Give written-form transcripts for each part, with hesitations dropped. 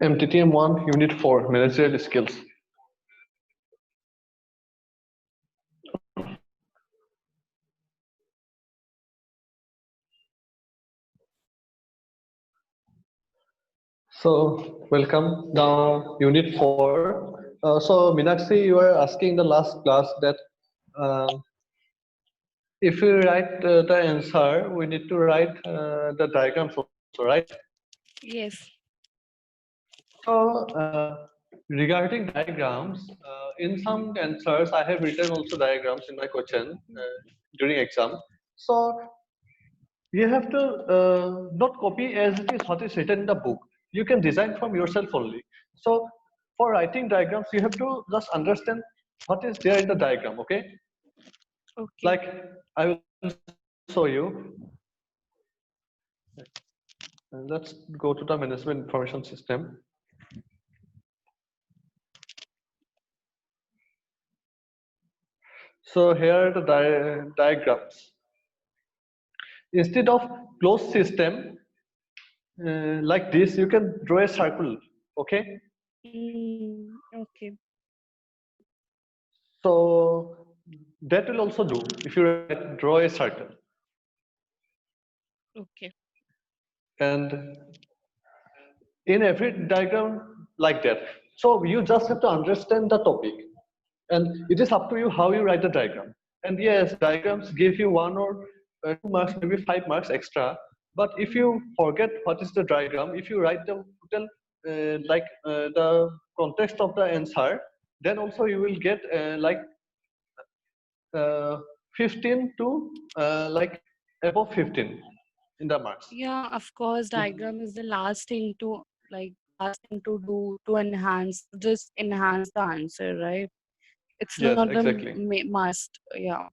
Mttm 1 Unit 4 Managerial Skills. So welcome now Unit 4. So Meenakshi, you were asking the last class that if we write the answer, we need to write the diagrams also, right? Yes. So regarding diagrams, in some answers I have written also diagrams in my question during exam. So you have to not copy as it is what is written in the book. You can design from yourself only. So for writing diagrams, you have to just understand what is there in the diagram. Okay. Okay. Like I will show you. Let's go to the management information system. So here are the diagrams. Instead of closed system like this, you can draw a circle. Okay. Okay. So that will also do if you draw a circle. Okay. And in every diagram like that. So you just have to understand the topic, and it is up to you how you write the diagram. And yes, diagrams give you 1 or 2 marks, maybe 5 marks extra. But if you forget what is the diagram, if you write the total the context of the answer, then also you will get 15 to like above 15 in the marks. Yeah, of course, diagram is the last thing to do to enhance the answer, right? It's Yes, not a exactly. must. Yeah.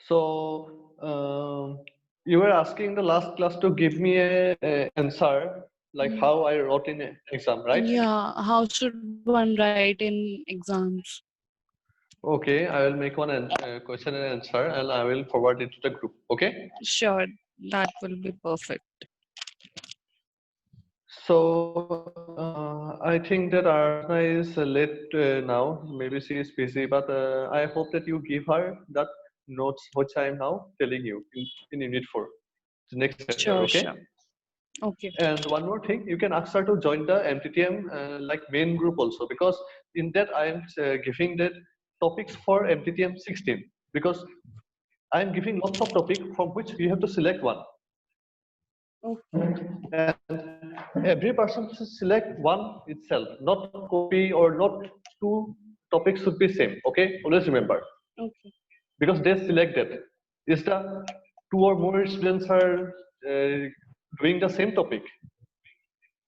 So you were asking the last class to give me a answer like Mm. how I wrote in a exam, right? Yeah. How should one write in exams? Okay, I will make one question and answer, and I will forward it to the group. Okay. Sure, that will be perfect. So I think that Arna is late now. Maybe she is busy, but I hope that you give her that notes which I am now telling you in Unit 4, the next chapter. Sure, Okay. sure. Okay. And one more thing, you can ask her to join the MTTM like main group also, because in that I am giving that topics for MTTM 16, because I am giving lots of topic from which you have to select one. Okay. And every person should select one itself, not copy or not two topics should be same. Okay, always remember, Okay. because they select that. Is the two or more students are doing the same topic,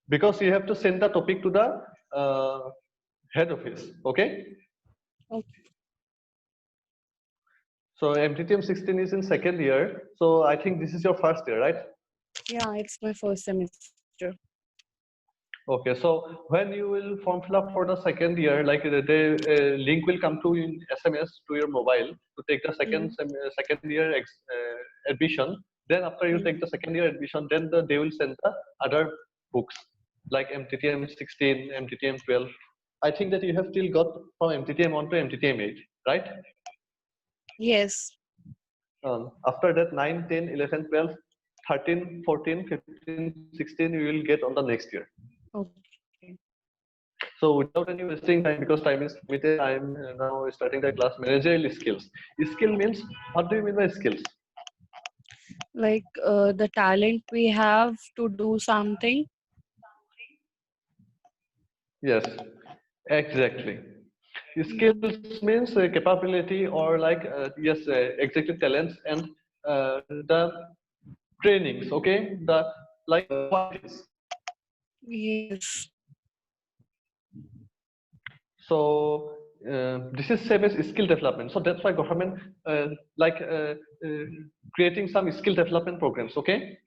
because you have to send the topic to the head office. Okay. Okay. So MTTM 16 is in second year. So I think this is your first year, right? Yeah, it's my first semester. Okay. So when you will form fill up for the second year, like the link will come to in SMS to your mobile to take the Mm. second year admission. Then after you take the second year admission, then they will send the other books like MTTM 16, MTTM 12. I think that you have still got from MTTM 1 to MTTM 8, right? Yes. After that 9, 10, 11, 12, 13, 14, 15, 16 you will get on the next year. Okay. So without any wasting time, because time is limited, I am now starting the class. Managerial skills. Skill means, what do you mean by skills? Like the talent we have to do something. Yes, exactly. Skills means capability, or like yes, exactly, talents and the trainings. Okay, the like qualities. Yes. So this is same as skill development. So that's why government like creating some skill development programs. Okay,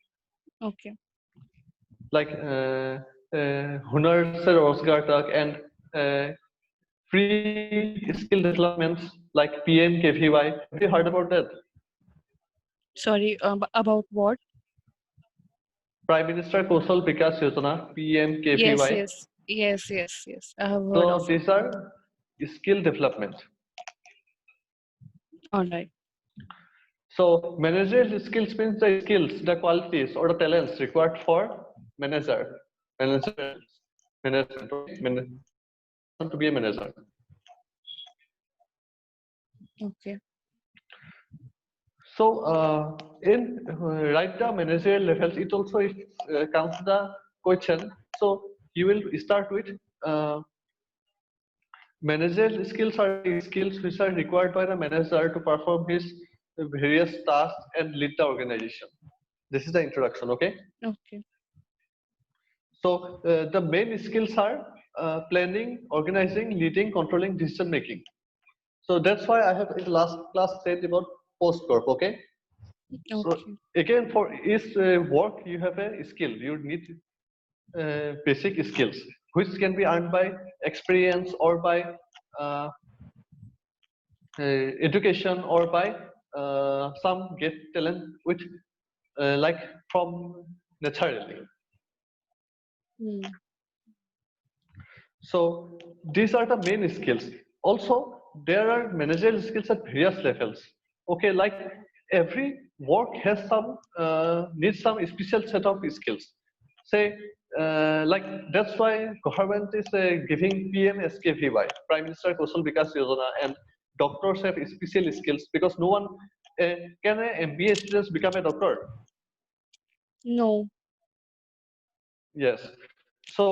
Okay. like Hunar Se Rozgar Tak and free skill developments like PMKVY. Have you heard about that? Sorry, about what? Prime Minister Kaushal Vikas Yojana, Yes, PMKVY. yes, yes, yes, yes. I have heard of So it. these are skill development. All right. So managerial skills means the skills, the qualities or the talents required for management, okay, person to be a manager. Okay. So in right the managerial levels, it also comes the question. So you will start with managerial skills are the skills which are required by the manager to perform his various tasks and lead the organization. This is the introduction, okay? Okay. So the main skills are planning, organizing, leading, controlling, decision making. So that's why I have in the last class said about post corp, okay? So Okay. again, for each work, you have a skill. You need basic skills, which can be earned by experience or by uh, education or by some get talent, which like from naturally. Hmm. So these are the main skills. Also, there are managerial skills at various levels. Okay, like every work has some needs some special set of skills. Say, like that's why government is giving PMSKVY, Prime Minister Kaushal Vikas Yojana, and doctors have special skills because no one can a MBA students become a doctor. No. Yes. So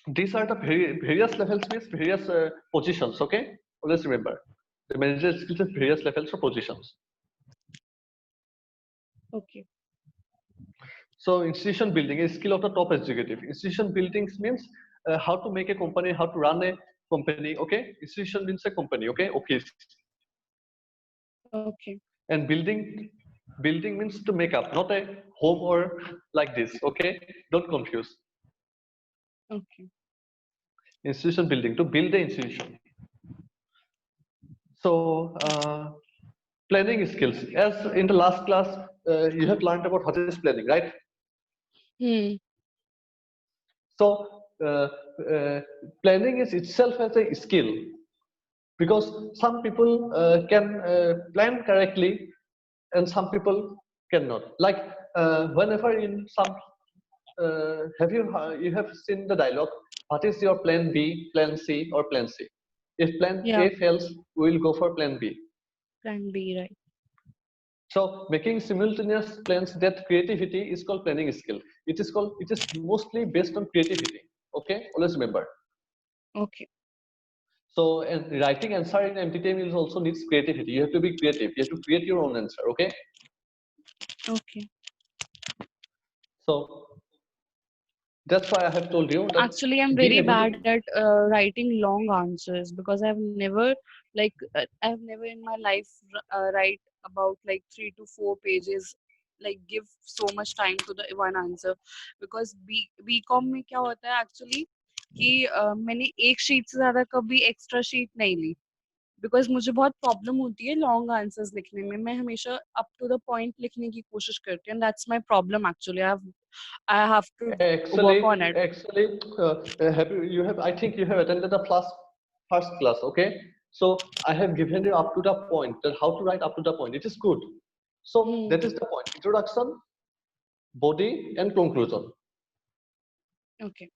these are the various levels means various positions, okay? Always remember. The manager skills at various levels or positions. Okay. So institution building is skill of the top executive. Institution buildings means how to make a company, how to run a company, okay? Institution means a company, okay? Office. Okay. And building means to make up, not a home or like this, okay? Don't confuse. Okay. Institution building, to build the institution. So planning skills. As in the last class, you have learned about what is planning, right? Hmm. So planning is itself as a skill because some people can plan correctly and some people cannot. Like whenever in some, you have seen the dialogue? What is your plan B, plan C, or plan C? If plan Yeah. A fails, we will go for plan B. Plan B, right? So making simultaneous plans, that creativity is called planning skill. It is mostly based on creativity. Okay, always remember. Okay. So and writing answer in Mttm is also needs creativity. You have to be creative. You have to create your own answer. Okay. Okay. So that's why I have told you that Actually, I'm being very able bad to. at writing long answers because I've never in my life write about like 3 to 4 pages, like give so much time to the one answer. Because BCom में क्या होता है actually कि मैंने एक sheet से ज्यादा कभी एक्स्ट्रा शीट नहीं ली बिकॉज मुझे बहुत प्रॉब्लम होती है लॉन्ग आंसर्स लिखने में मैं हमेशा अप टू द पॉइंट लिखने की कोशिश करती हूँ that's my problem actually I have to work on it Actually, you have, I think you have attended the first class, okay? So I have given you up to the point that how to write up to the point. It is good. So Hmm. that is the point. Introduction, body, and conclusion. Okay.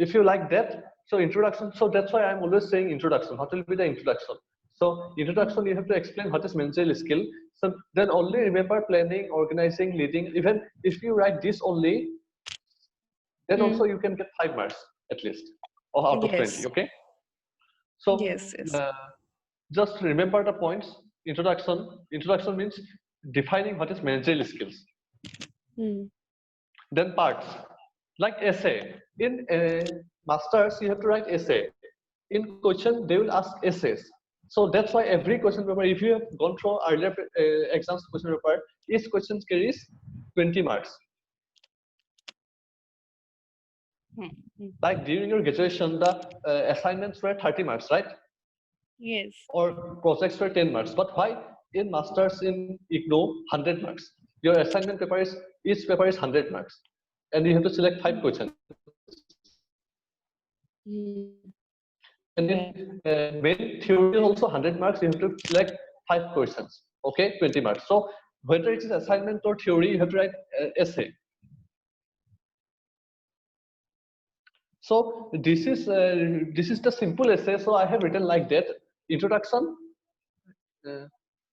If you like that, so introduction. So that's why I'm always saying introduction. What will be the introduction? So Hmm. introduction, you have to explain what is managerial skill. So then only remember planning, organizing, leading. Even if you write this only, then Hmm. also you can get 5 marks at least, or out of 20. Yes. Okay. Yes. So Yes. just remember the points. Introduction means defining what is managerial skills. Hmm. Then parts like essay. In masters, you have to write essay. In question, they will ask essays. So that's why every question paper, if you have gone through earlier exams question paper, each question carries 20 marks. Hmm. Hmm. Like during your graduation, the assignments were 30 marks, right? Yes. Or projects were 10 marks. But why in masters in Ignou, 100 marks. Your assignment paper is, each paper is 100 marks, and you have to select 5 questions. And Right. in main theory is also 100 marks. You have to select 5 questions. Okay, 20 marks. So whether it is assignment or theory, you have to write essay. So this is the simple essay. So I have written like that: introduction,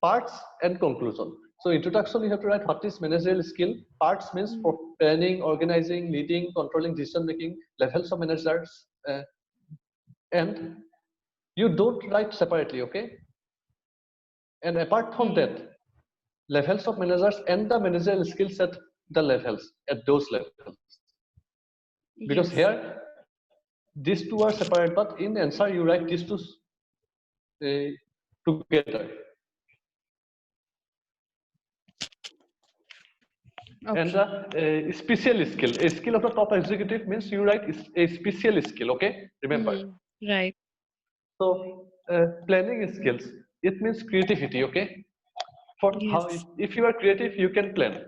parts, and conclusion. So introduction, you have to write what is managerial skill. Parts means for planning, organizing, leading, controlling, decision making, levels of managers, and you don't write separately, okay? And apart from that, levels of managers and the managerial skill set, the levels at those levels. Because Yes. here, these two are separate, but in answer, you write these two together. And Okay. the special skill, a skill of the top executive means you write a special skill, okay? Remember. Right. So planning skills, it means creativity, okay? For how, Yes. if you are creative, you can plan.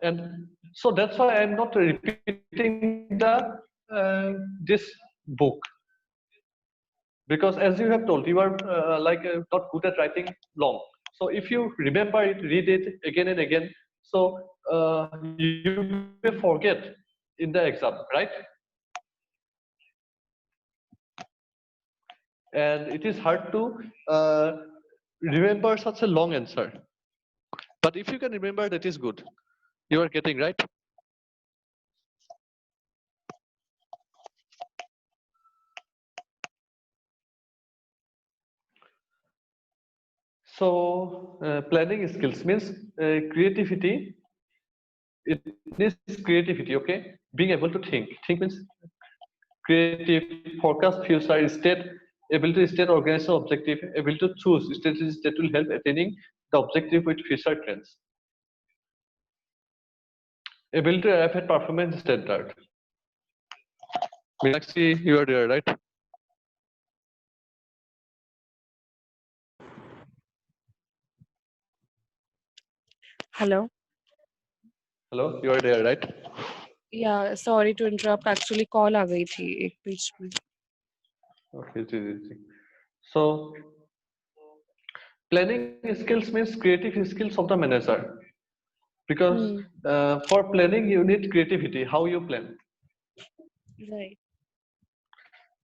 And so that's why I'm not repeating the this book, because as you have told, you are not good at writing long. So if you remember it, read it again and again, so you may forget in the exam, right? And it is hard to remember such a long answer. But if you can remember, that is good. You are getting right. So planning skills means creativity. It needs creativity, okay? Being able to think. Think means creative, forecast future, state, ability to state organizational objective, ability to choose strategies that will help attaining the objective with future trends. Ability to arrive at performance standard. Meenakshi, you are there, right? Hello. Hello, you are there, right? Yeah, sorry to interrupt. Actually, call आ गई थी एक बीच में. Okay, ji, ji, ji. So planning skills means creative skills of the manager, because for planning you need creativity. How you plan? Right.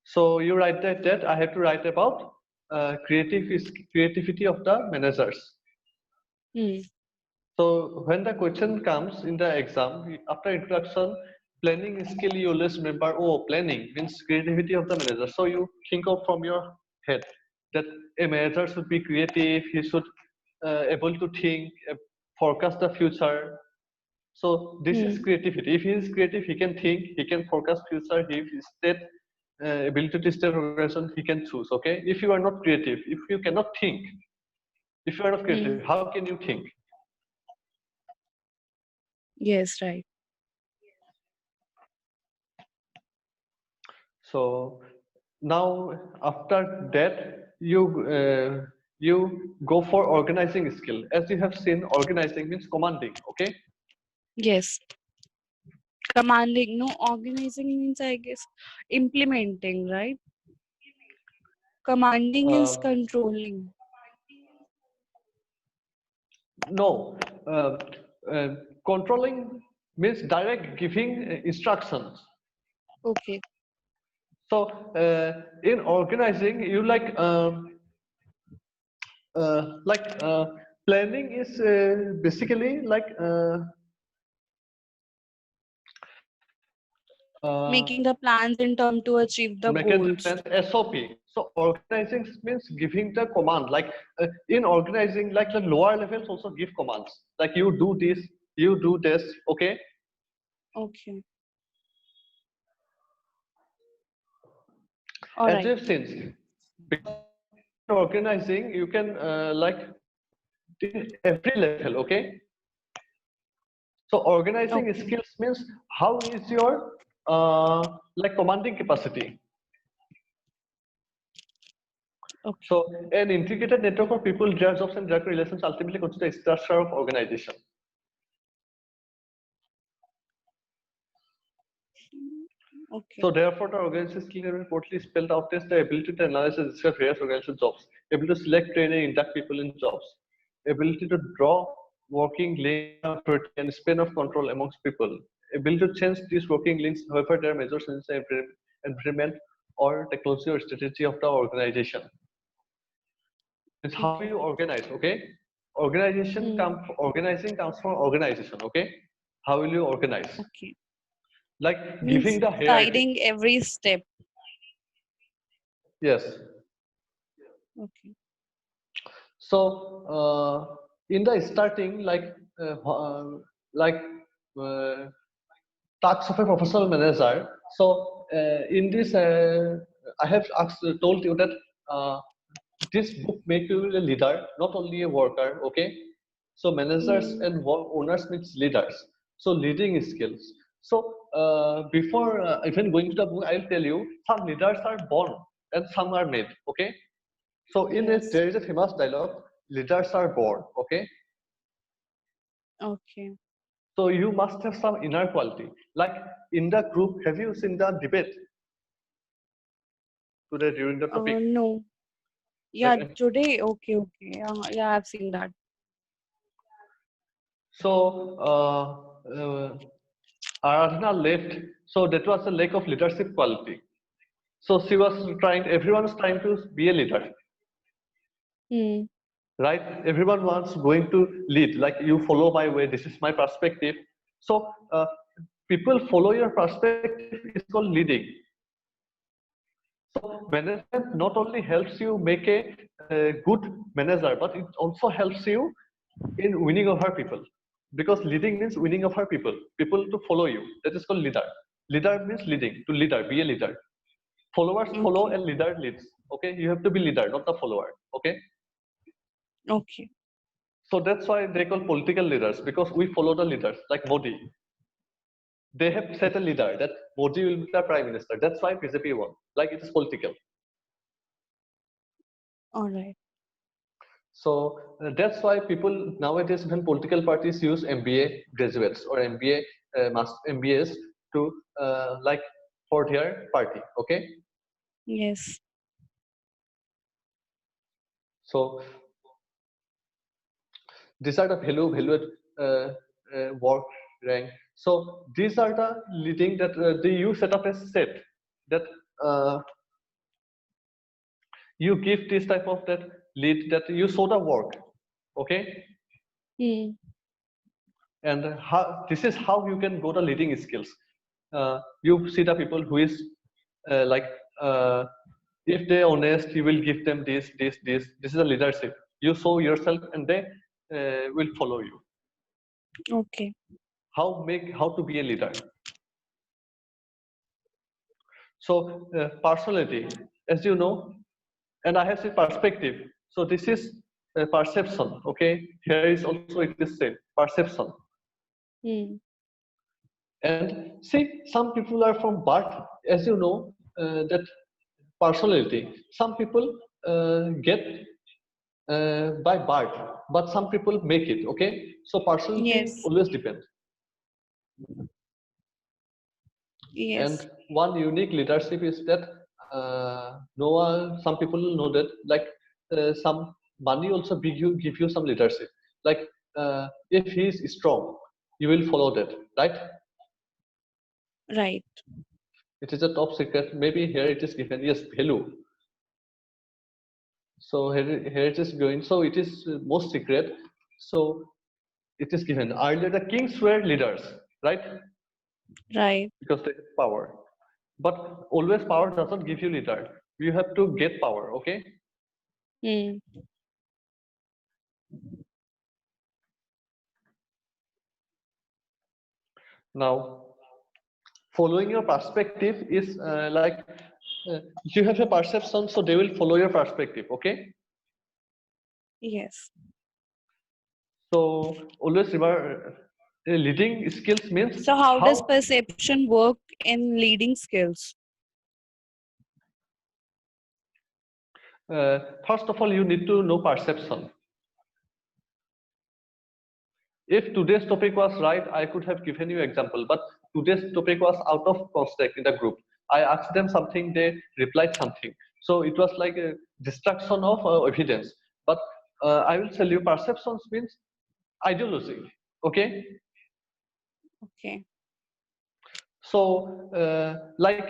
So you write that I have to write about creativity of the managers. So when the question comes in the exam, after introduction, planning skill, you always remember, oh, planning means creativity of the manager. So you think of from your head that a manager should be creative, he should able to think, forecast the future. So this is creativity. If he is creative, he can think, he can forecast future, he is state ability to state organization, he can choose. Okay. If you are not creative, if you cannot think, if you are not creative, how can you think? Yes, right. So now after that, you go for organizing skill. As you have seen, organizing means commanding. Okay. Yes. Commanding, no, organizing means, I guess, implementing, right? Commanding is Uh, controlling. no, uh, controlling means direct giving instructions. Okay. So in organizing, you planning is basically Making the plans in term to achieve the mechanism goals. and SOP. So organizing means giving the command. Like in organizing, like the lower levels also give commands. Like you do this, you do this. Okay. Okay. All As right. you've seen, because in organizing, you can in every level. Okay. So organizing Okay. skills means how is your commanding capacity. Okay. So an integrated network of people, their jobs and their relations ultimately constitute a structure of organization. Okay. So therefore, the organization skill reportedly spelled out as the ability to analyze and describe various organizational jobs, ability to select, train, and induct people in jobs, ability to draw working links between authority and span of control amongst people, ability to change these working links however they are measured in the environment or technology or strategy of the organization. It's how Okay. you organize, okay? Organizing comes from organization, okay? How will you organize? Okay. Like Means giving the hierarchy. guiding every step. Yes. Okay. So in the starting, like uh, tasks of a professional manager. So in this, I have told you that uh, this book make you a leader, not only a worker. Okay, so managers Hmm. and owners means leaders. So leading skills. So before even going to the book, I'll tell you some leaders are born and some are made. Okay, so in it Yes. there is a famous dialogue: leaders are born. Okay, Okay. so you must have some inner quality. Like in the group, have you seen the debate today during the topic? No. Like, Yeah, today. Okay, okay. Yeah, I've seen that. so Aradhana left. So that was a lack of leadership quality. So she was trying. Everyone was trying to be a leader, Hmm. right? Everyone wants going to lead. Like you follow my way. This is my perspective. So people follow your perspective is called leading. So management not only helps you make a good manager, but it also helps you in winning over people. Because leading means winning over people to follow you. That is called leader. Leader means leading, to leader, be a leader. Followers follow Okay. and leader leads. Okay, you have to be leader, not the follower. Okay, Okay. so that's why they call political leaders because we follow the leaders like Modi. They have set a leader that Modi will be the prime minister. That's why BJP won. Like it is political. All right. So that's why people nowadays, when political parties use MBA graduates or MBAs to like for their party. Okay, Yes. so these are the valued work rank. So these are the leading that you set up a set that uh, you give this type of that lead that you show the work. Okay, Hmm. and this is how you can go the leading skills. You see the people who is like uh, if they honest you will give them this is a leadership. You show yourself and they will follow you. Okay. How to be a leader. So personality, as you know, and I have said perspective, so this is perception. Okay, here is also it is same perception. Hmm. And see, some people are from birth, as you know, that personality. Some people get by birth, but some people make it. Okay, so personality Yes. always depends. Yes. And one unique leadership is that no one. Some people know that like some money also give you some leadership. Like if he is strong, you will follow that, right? Right. It is a top secret. Maybe here it is given. Yes, value. So here it is going. So it is most secret. So it is given. Earlier the kings were leaders, right? Right. Because they have power. But always power doesn't give you leader. You have to get power. Okay. Hmm. Now, following your perspective is like you have a perception, so they will follow your perspective. Okay. Yes. So always remember, leading skills means So how does how perception work in leading skills? First of all, you need to know perception. If today's topic was right, I could have given you example, but today's topic was out of context in the group. I asked them something, they replied something. So it was like a destruction of evidence. But I will tell you, perceptions means ideology. Okay. Okay. So like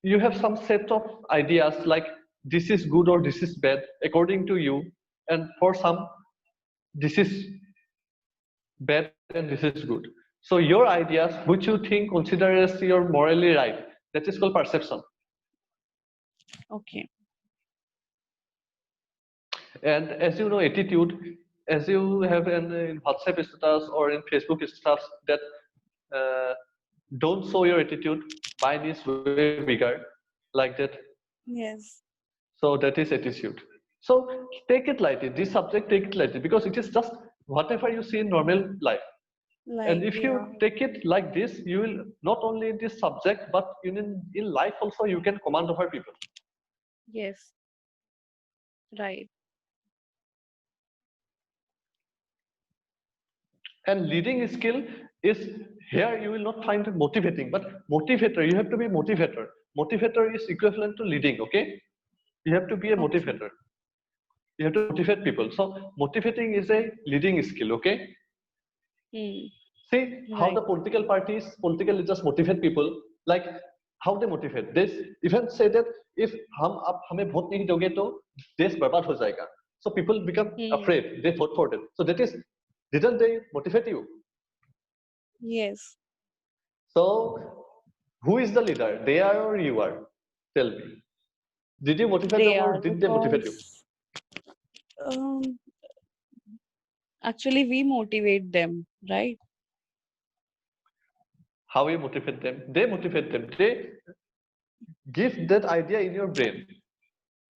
you have some set of ideas like this is good or this is bad according to you, and for some this is bad and this is good. So your ideas, which you think consider as your morally right, that is called perception. Okay. And as you know, attitude, as you have in WhatsApp status or in Facebook status that uh, don't show your attitude, mine is way bigger, like that. Yes. So that is attitude. So take it lightly. This subject, take it lightly because it is just whatever you see in normal life. And Like, if yeah. you take it like this, you will not only in this subject, but in life also you can command over people. Yes. Right. And leading skill is here you will not find motivating, but motivator, you have to be motivator. Motivator is equivalent to leading, okay? You have to be a Okay. motivator. You have to motivate people. So motivating is a leading skill, okay? Hmm. See how the Right. political parties, political leaders motivate people, like how they motivate. They even say that if हम आप हमें vote नहीं दोगे तो देश बर्बाद हो जाएगा. So people become Hmm. afraid. They vote for them. So that is, didn't they motivate you? Yes. So who is the leader? They are or you are? Tell me. Did you motivate They them or are did they motivate you? because um actually we motivate them, right? How you motivate them? They motivate them. They give that idea in your brain,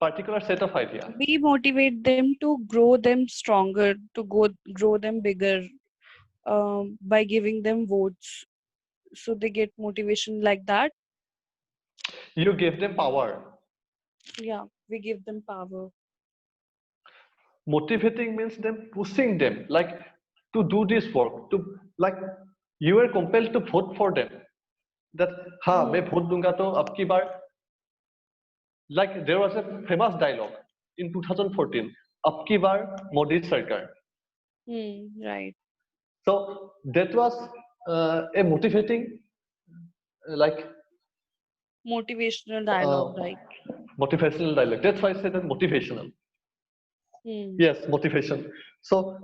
particular set of idea. We motivate them to grow them stronger, to grow them bigger, by giving them votes. So they get motivation like that. You give them power. Yeah, we give them power. Motivating means them pushing them, like to do this work, to like you are compelled to vote for them. That हाँ मैं Hmm. vote दूंगा तो अब की बार, like there was a famous dialogue in 2014, अब की बार मोदी सरकार. Hmm. Right. So that was a motivating like Motivational uh, dialogue, like. motivational dialogue. That's why I said that motivational. Hmm. Yes, motivation. So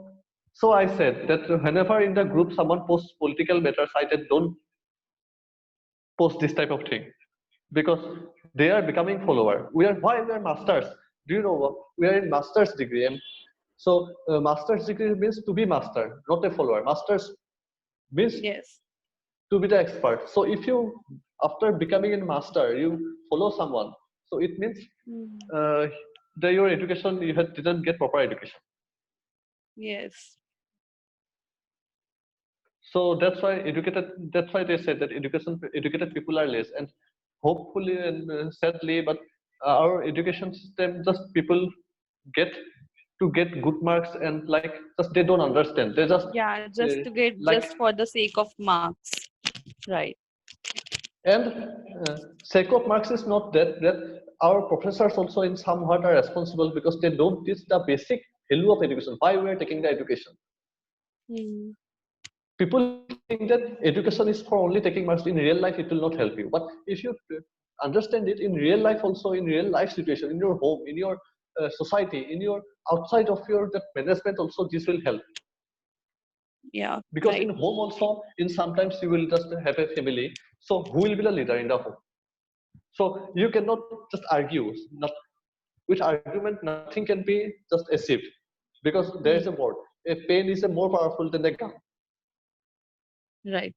so I said that whenever in the group someone posts political matters, I said don't post this type of thing because they are becoming follower. We are why we are masters. Do you know what? We are in master's degree, and so master's degree means to be master, not a follower. Masters means Yes. to be the expert. So if you after becoming a master, you follow someone, so it means Hmm. uh, that your education you had, didn't get proper education. Yes. So that's why educated. That's why they said that educated people are less, and hopefully and sadly, but our education system just people get to get good marks and like just they don't understand. They just Yeah, just to get like just for the sake of marks. Right. and sake of marks is not that our professors also in somewhat are responsible because they don't teach the basic value of education. Why we are taking the education? Hmm. People think that education is for only taking marks. In real life it will not help you, but if you understand it in real life also, in real life situation, in your home, in your society, in your outside of your the management also, this will help. Yeah. Because Right. in home also in sometimes you will just have a family, so who will be the leader in the home? So you cannot just argue, not with argument nothing can be just achieved, because there is a Hmm. word, a pen is a more powerful than a gun. Right.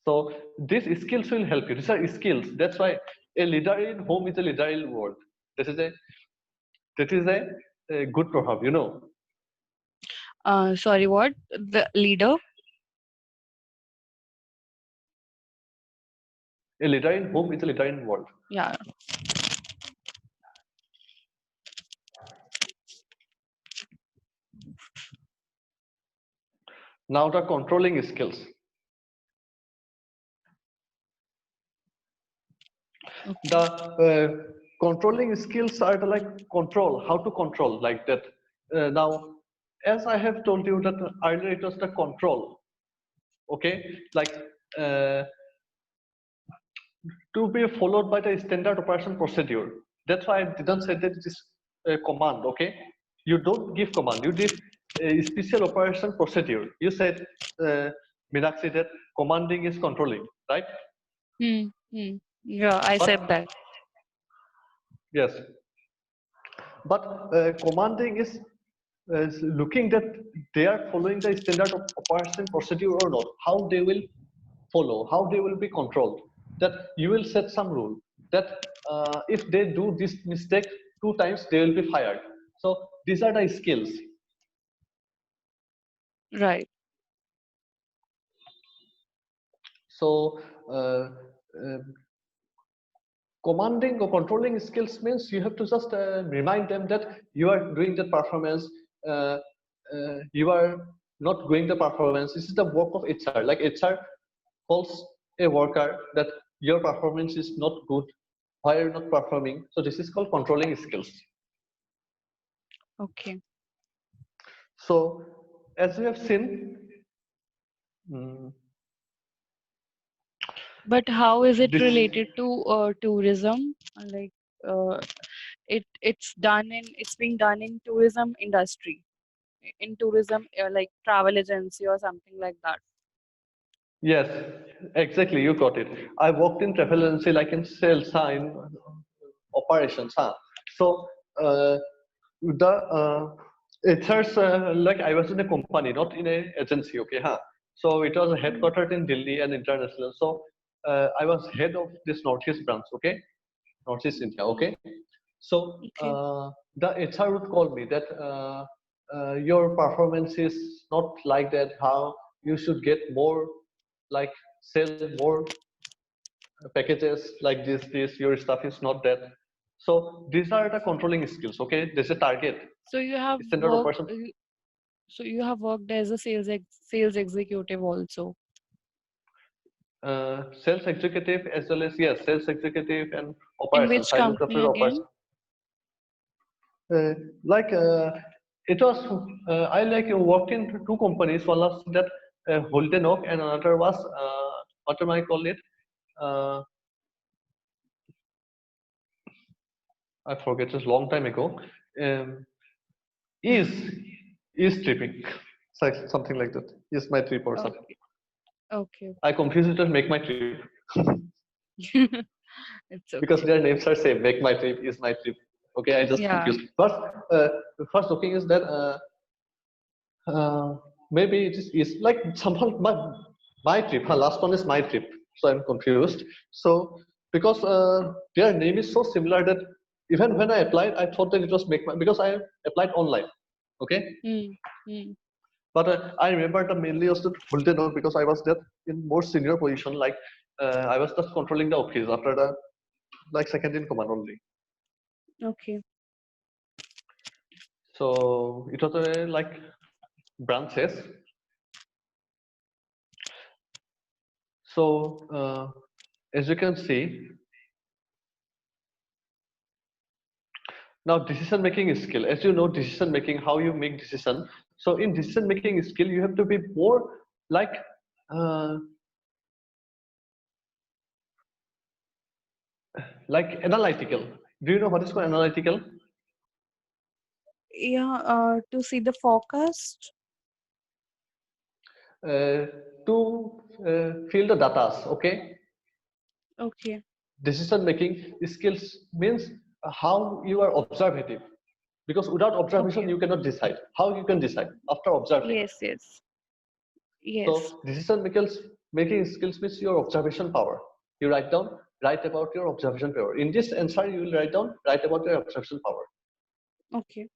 So these skills will help you. These are skills. That's why a leader in home is a leader in world. This is a good proverb, you know. Sorry, what? The leader? A leader in home is a leader in world. Yeah. Now the controlling skills. The Okay. controlling skills are the like control, how to control like that. Now, as I have told you that earlier, it was the control. Okay, like uh, to be followed by the standard operation procedure. That's why I didn't say that it is a command. Okay, you don't give command, you give a special operation procedure. You said, Meenakshi, that commanding is controlling, right? Hmm. Hmm. Yeah, I said But that. yes, but commanding is looking that they are following the standard of operation procedure or not, how they will follow, how they will be controlled. That you will set some rule that if they do this mistake 2 times, they will be fired. So these are the skills. Right. So uh, commanding or controlling skills means you have to just remind them that you are doing the performance, uh, you are not doing the performance. This is the work of HR. Like HR calls a worker that your performance is not good, why you're not performing. So this is called controlling skills. Okay. So as we have seen, mm, But how is it this, related to tourism? Like, it's being done in tourism industry, in tourism, like travel agency or something like that. yes, exactly, you got it. I worked in travel agency, like in sales, in operations. So the it's like I was in a company, not in a agency. Okay, so it was Hmm. headquartered in Delhi and international. So I was head of this Northeast branch. Okay, Northeast India. Hmm. Okay, so Okay. the HR would call me that your performance is not like that. How you should get more, like sell more packages like this. Your stuff is not that. So these are the controlling skills. Okay, there's a target, So you have standard worked. operation. So you have worked as a sales executive also. Sales executive as well as, yes, sales executive and In operations. which I looked company after again? operations. Uh, like it was, I like worked in two companies. One was that Holden Oak, and another was what am I call it? Uh, I forget. It's a long time ago. Um, is is tripping, something like that. Is my trip or something. Okay. Okay. I confuse it with make my trip Okay. It's because okay. their names are same. Make my trip, is my trip. Okay, I just Yeah. confused. First looking is that uh, maybe is like somehow my trip. Last one is my trip, so I'm confused. So because their name is so similar that even when I applied, I thought that it was make my, because I applied online. Okay, Hmm. Hmm. but I remember the mainly was the Fulton Oak because I was there in more senior position. Like I was just controlling the office after the like second in command only. Okay. So it was a like branches. So as you can see, now decision making skill. As you know, decision making, how you make decision. So in decision making skill, you have to be more like uh, like analytical. Do you know what is called analytical? Yeah. To see the forecast. Uh, to fill the datas. Okay, Okay. decision making skills means how you are observative, because without observation Okay. you cannot decide. How you can decide after observing? Yes. Yes. Yes. So decision making skills means your observation power. You write about your observation power. In this answer you will write about your observation power. Okay.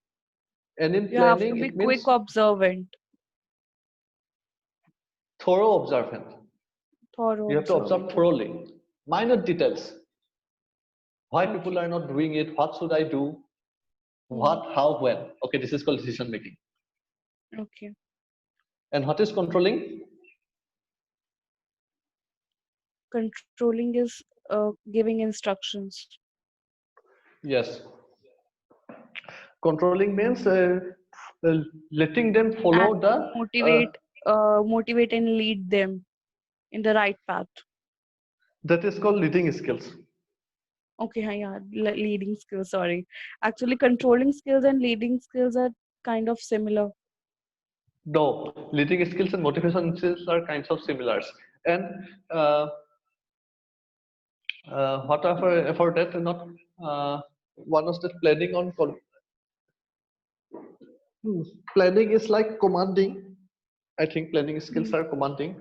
And in You have to planning be it quick means observant, thorough observant. thorough You have to observe observant. Okay. thoroughly. minor details. Why people Okay. are not doing it? What should I do? Hmm. What, how, when? Okay, this is called decision making. Okay. And what is controlling? Controlling is giving instructions Yes, controlling means letting them and follow the. Uh, motivate and lead them in the right path. that is called leading skills. Okay, yeah, leading skills. Sorry. Actually, controlling skills and leading skills are kind of similar. No, leading skills and motivation skills are kinds of similars. And uh, whatever for that, not one was that planning on planning is like commanding. I think planning skills Mm. are commanding.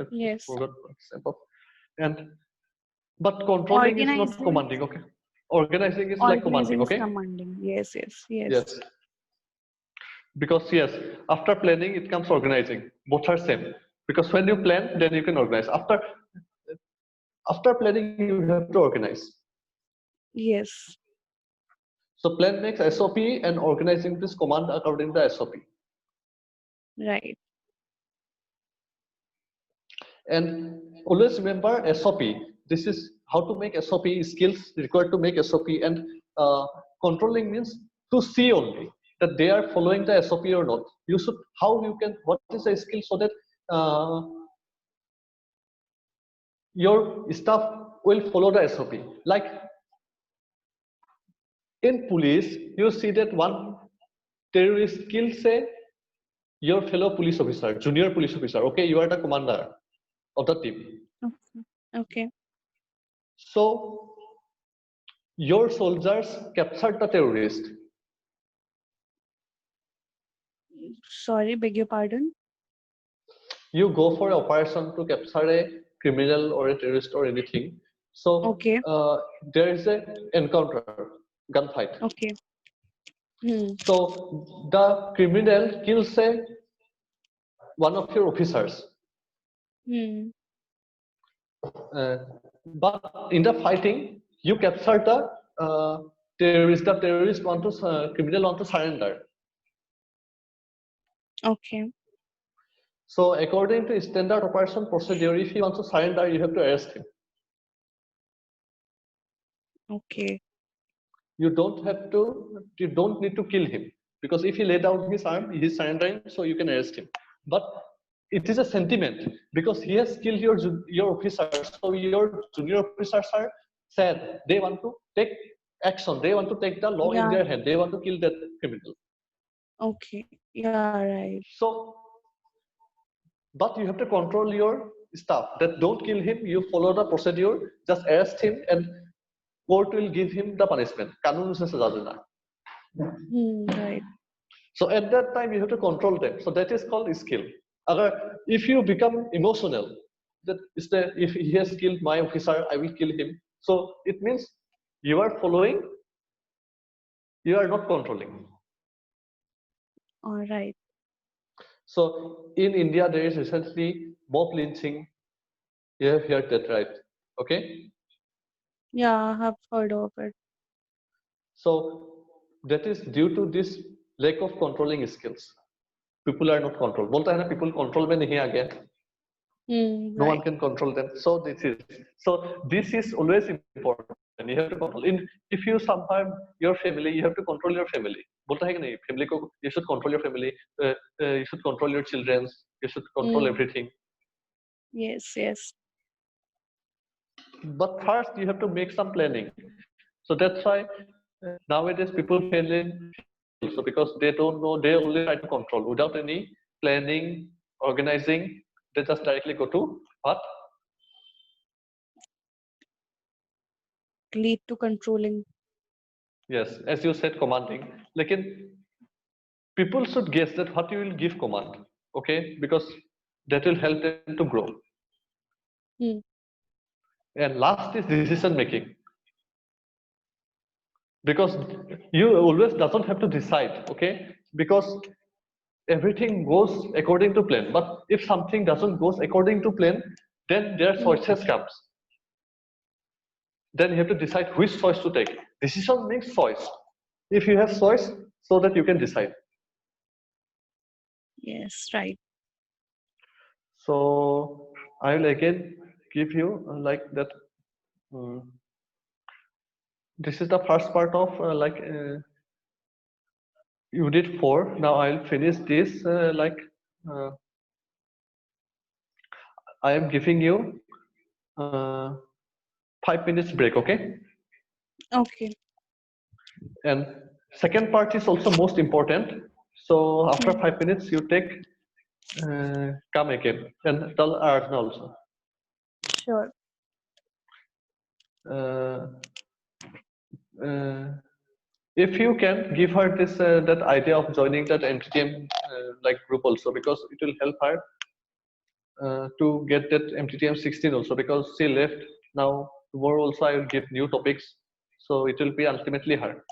I Yes. forgot the example. And but controlling is not Organizing. commanding. Okay, organizing is like commanding. Organizing is Okay, commanding. Yes, yes, yes. yes, because yes, after planning it comes organizing. Both are same. Because when you plan, then you can organize. After planning, you have to organize. Yes. So plan makes SOP and organizing this command according to the SOP. Right. And always remember SOP. This is how to make SOP, skills required to make SOP, and controlling means to see only that they are following the SOP or not. You should, how you can, what is a skill so that uh, your staff will follow the SOP. Like in police, you see that one terrorist kills say your fellow police officer, junior police officer. Okay, you are the commander of the team. Okay. Okay. So your soldiers captured the terrorist. Sorry, beg your pardon. You go for an operation to capture a criminal or a terrorist or anything. So Okay. there is a encounter, gunfight. Okay. Hmm. So the criminal kills a, one of your officers. Hmm. Uh, but in the fighting, you capture the terrorist. The terrorist want to criminal want to surrender. Okay. So according to standard operation procedure, if he wants to surrender, you have to arrest him. Okay. You don't need to kill him, because if he lay down his arm, he is surrendering, so you can arrest him. But it is a sentiment because he has killed your officers, so your junior officers are sad. They want to take action. They want to take the law in Yeah. their hand. They want to kill that criminal. Okay. Yeah. Right. So, but you have to control your staff that don't kill him. You follow the procedure, just arrest him, and court will give him the punishment. कानून से सजा देना. Hmm. Right. So at that time you have to control them. So that is called skill. If you become emotional, that is the, if he has killed my officer, I will kill him. So it means you are following, you are not controlling. All right. So in India there is recently mob lynching. You have heard that, right? Okay. Yeah, I have heard of it. So that is due to this lack of controlling skills. People are not controlled. बोलता है ना, people control में नहीं आ गया. Hmm. No one Right. can control them. So this is always important. You have to control. If you somehow your family, you have to control your family. बोलता है कि नहीं, family को, you should control your family. You should control your children. You should control Hmm. everything. Yes. Yes. But first you have to make some planning. So that's why nowadays people fail also, because they don't know. They only try to control without any planning, organizing. They just directly go to what? Lead to controlling. Yes, as you said, commanding. Like people should guess that what you will give command, okay? Because that will help them to grow. Hmm. And last is decision making, because you always doesn't have to decide, okay? Because everything goes according to plan. But if something doesn't goes according to plan, then their Hmm. choices comes. then you have to decide which choice to take. Decision means choice. If you have choice, so that you can decide. Yes, right. So I will again give you like that. This is the first part of unit 4. Now I'll finish this uh, I am giving you uh, 5 minutes break, okay? Okay. And second part is also most important. So after Hmm. 5 minutes, you take come again and tell Arjuna also. Sure. Uh, uh, if you can give her this that idea of joining that Mttm like group also, because it will help her to get that Mttm 16 also, because she left. Now tomorrow also I will give new topics, so it will be ultimately her.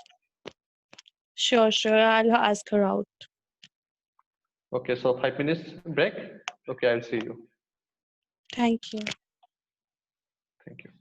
Sure, sure. I'll ask her out. Okay, so 5 minutes break. Okay, I'll see you. Thank you. Thank you.